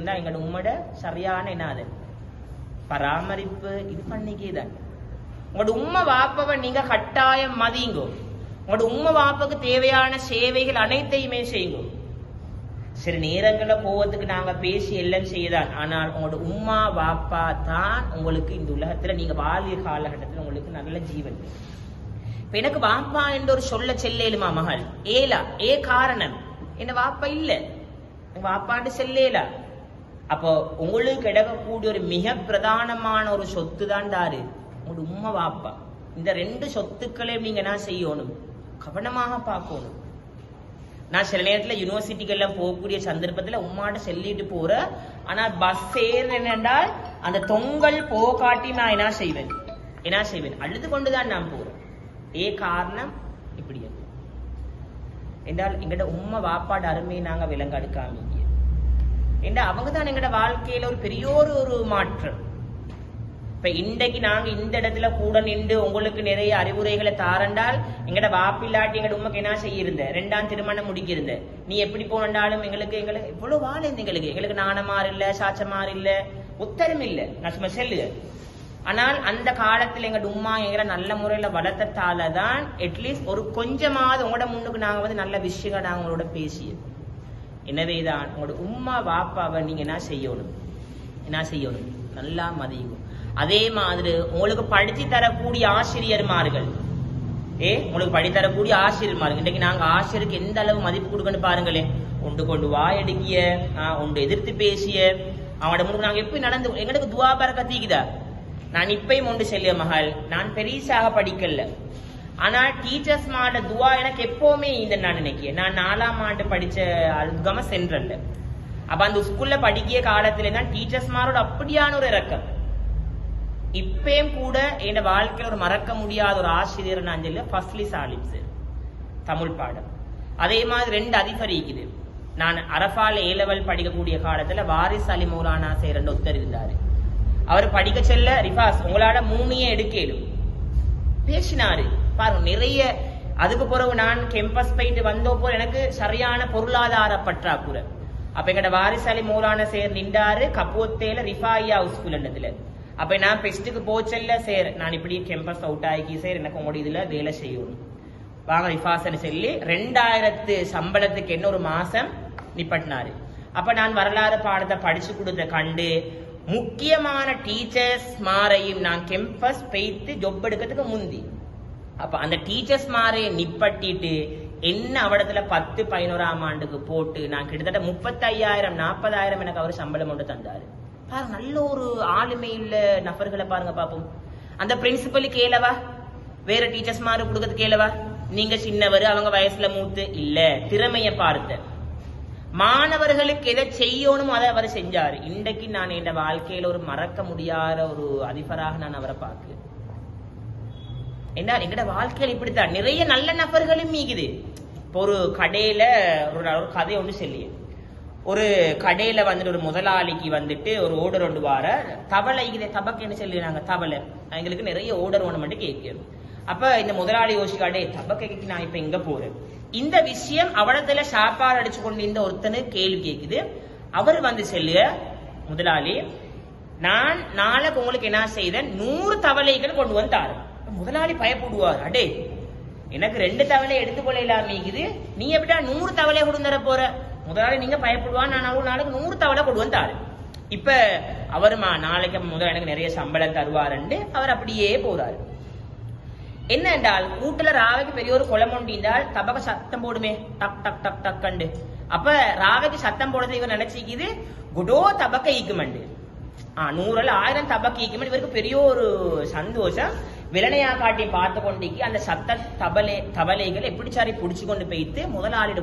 இருந்தா எங்களோட உம்மோட சரியான என்னாது பராமரிப்பு இது பண்ணிக்கேதான். உங்களோட உம்மை வாப்பவை நீங்க கட்டாயம் மதியுங்கோ. உங்களோட உம்மை வாப்புக்கு தேவையான சேவைகள் அனைத்தையுமே செய்யுங்க. சில நேரங்களில் போவதுக்கு நாங்க பேசி எல்லாம் செய்யதான். ஆனால் உங்களோட உம்மா வாப்பா தான் உங்களுக்கு இந்த உலகத்துல நீங்க வாழ்கிற காலகட்டத்தில் உங்களுக்கு நல்ல ஜீவன். இப்ப எனக்கு வாப்பா என்ற ஒரு சொல்ல செல்லேலுமா மகள் ஏலா காரணம் என்ன வாப்பா இல்ல வாப்பாண்டு செல்லேலா. அப்போ உங்களுக்கு கிடக்கக்கூடிய ஒரு மிக பிரதானமான ஒரு சொத்து தான் தாரு உங்களோட உம்மா வாப்பா. இந்த ரெண்டு சொத்துக்களையும் நீங்க என்ன செய்யணும், கவனமாக பார்க்கணும். நான் சில நேரத்தில் யூனிவர்சிட்டிகள்லாம் போகக்கூடிய சந்தர்ப்பத்தில் உம்மாட்ட சொல்லிட்டு போற, ஆனா பஸ் ஏறுறேன் என்றால் அந்த தொங்கல் போகாட்டி நான் என்ன செய்வேன் அழுது கொண்டுதான் நான் போறேன். காரணம் இப்படி என்றால் எங்கட உம்மா வாப்பாட அருமையை நாங்க விலங்கு அடுக்காமீங்க என்றால் அவங்க தான் எங்கட வாழ்க்கையில ஒரு பெரிய ஒரு மாற்றம். இப்ப இன்றைக்கு நாங்க இந்த இடத்துல கூட நின்று உங்களுக்கு நிறைய அறிவுரைகளை தாரண்டால் எங்கட வாப்பில்லாட்டி எங்கட உண்மைக்கு என்ன செய்யிருந்த 2ஆம் திருமணம் முடிக்கிருந்த நீ எப்படி போனாலும் எங்களுக்கு எவ்வளவு வாழ எங்களுக்கு நாணமாறு இல்ல சாச்சமாறு இல்ல உத்தரம் இல்ல நான் சும்மா செல்லு. ஆனால் அந்த காலத்துல எங்க உம்மா எங்களை நல்ல முறையில வளர்த்ததாலதான் அட்லீஸ்ட் ஒரு கொஞ்சமாவது உங்களோட முன்னுக்கு நாங்க நல்ல விஷயங்கள் நாங்க உங்களோட பேசியது. எனவேதான் உங்களோட உம்மா வாப்பாவை நீங்க என்ன செய்யணும் நல்லா மதியும். அதே மாதிரி உங்களுக்கு படிச்சு தரக்கூடிய ஆசிரியர்மார்கள் உங்களுக்கு படித்தரக்கூடிய ஆசிரியர்மார்கள் இன்றைக்கு நாங்க ஆசிரியருக்கு எந்த அளவு மதிப்பு கொடுக்கணும் பாருங்களேன். கொண்டு வாயடிக்கிய ஒன்று எதிர்த்து பேசிய அவனோட முன்பு நாங்க எப்படி நடந்து எங்களுக்கு துவா பரக்கத்தீக்குதா. நான் இப்பயும் ஒன்று செல்லிய மகள் நான் பெரிசாக படிக்கல, ஆனா டீச்சர்ஸ் மாட துவா எனக்கு எப்பவுமே இந்த நான் நினைக்கிறேன். நான் 4ஆம் ஆண்டு படிச்ச அல்கம சென்ட்ரல்ல. அப்ப அந்த ஸ்கூல்ல படிக்கிய காலத்துல தான் டீச்சர்ஸ் மாரோட அப்படியான ஒரு இறக்கம். இப்பயும் கூட என் வாழ்க்கையில் ஒரு மறக்க முடியாத ஒரு ஆசிரியர் நான் சொல்ல ஃபஸ்ட்லி சாலிம் சார் தமிழ் பாடம். அதே மாதிரி 2 அதிபர் இருக்குது. நான் அரபால ஏலவல் படிக்கக்கூடிய காலத்துல வாரிஸ் அலி மௌலானா சார் ஒருத்தர் இருந்தாரு. அவர் படிக்க செல்ல ரிஃபாஸ் உங்களால 3 எடுக்கலும் பேசினாரு பாருங்க நிறைய. அதுக்கு பிறகு நான் கேம்பஸ் போயிட்டு வந்தோ போல எனக்கு சரியான பொருளாதார பற்றாக்குறை. அப்ப எங்கட வாரிஸ் அலி மௌலானா சார் நின்றாரு கப்போத்தேல ரிஃபாயா ஸ்கூல்ல. அப்ப நான் பெஸ்ட்டுக்கு போச்சல்ல சார் நான் இப்படி கேம்பஸ் அவுட் ஆகி சார் எனக்கு உங்களோட இதுல வேலை செய்யணும் வாங்க ரிஃபாசன் சொல்லி 2000 சம்பளத்துக்கு என்ன ஒரு மாசம் நிப்பட்டினாரு. அப்ப நான் வரலாறு பாடத்தை படிச்சு கொடுத்த கண்டு முக்கியமான டீச்சர்ஸ் மாரையும் நான் கேம்பஸ் போயிட்டு ஜொப் எடுக்கிறதுக்கு முந்தி அப்ப அந்த டீச்சர்ஸ் மாரையை நிப்பட்டிட்டு என்ன அவடத்துல 10-11ஆம் ஆண்டுக்கு போட்டு நான் கிட்டத்தட்ட 35,000-40,000 எனக்கு அவர் சம்பளம் ஒன்று தந்தாரு. பாருங்க நல்ல ஒரு ஆளுமை உள்ள நபர்களை பாருங்க பாப்போம். அந்த பிரின்சிபல் கேளவா வேற டீச்சர்ஸ் மாரு கொடுக்கறது கேளவா நீங்க சின்னவர் அவங்க வயசுல மூத்து இல்ல திறமைய பார்த்த மாணவர்களுக்கு எதை செய்யணும் அதை அவர் செஞ்சாரு. இன்றைக்கு நான் என் வாழ்க்கையில ஒரு மறக்க முடியாத ஒரு அதிபராக நான் அவரை பார்க்கிறேன். என்ன எங்கட வாழ்க்கையில் இப்படித்தான் நிறைய நல்ல நபர்களும் மீகுது. இப்போ ஒரு கடையில ஒரு கதை ஒன்று சொல்லியே ஒரு கடையில வந்துட்டு ஒரு முதலாளிக்கு வந்துட்டு ஒரு ஓர்டர் ஒன்று வார தவளை தபக்கு என்ன சொல்லிடுறாங்க தவளை எங்களுக்கு நிறைய ஓர்டர் ஒன்று மட்டும் கேட்கணும். அப்ப இந்த முதலாளி யோசிக்காடே தபக்கைக்கு நான் இப்ப எங்க போறேன் இந்த விஷயம் அவடத்துல சாப்பாடு அடிச்சு கொண்டு இந்த ஒருத்தனு கேள்வி கேக்குது. அவர் வந்து சொல்லுக முதலாளி நான் நாளைக்கு உங்களுக்கு என்ன செய்தேன் 100 தவளைகள் கொண்டு வந்தாரு. முதலாளி பயப்படுவார் அடே எனக்கு 2 தவளை எடுத்துக்கொள்ள இல்லாமக்குது நீ எப்படா 100 தவளை கொண்டு தர போற. முதலாளி நீங்க பயப்படுவான் நான் அவ்வளவு நாளைக்கு 100 தவளை கொண்டு வந்தாரு. இப்ப அவருமா நாளைக்கு முதல்ல எனக்கு நிறைய சம்பளம் தருவாருன்னு அவர் அப்படியே போறாரு. என்ன என்றால் கூட்டுல ராவைக்கு பெரிய ஒரு குளம் ஒண்டிந்தால் தபக சத்தம் போடுமே டக் டக் டக் டக் கண்டு. அப்ப ராவைக்கு சத்தம் போடுறது இவர் நினைச்சிக்குது குடோ தபக்க ஈக்குமண்டு 100-1000 தபக்க ஈக்குமண்டு. இவருக்கு பெரிய ஒரு சந்தோஷம். விலனையா காட்டி பார்த்து கொண்டிக்கு அந்த சத்த தவளைகள் எப்படி சாரி புடிச்சு கொண்டு போயிட்டு முதலாளியிட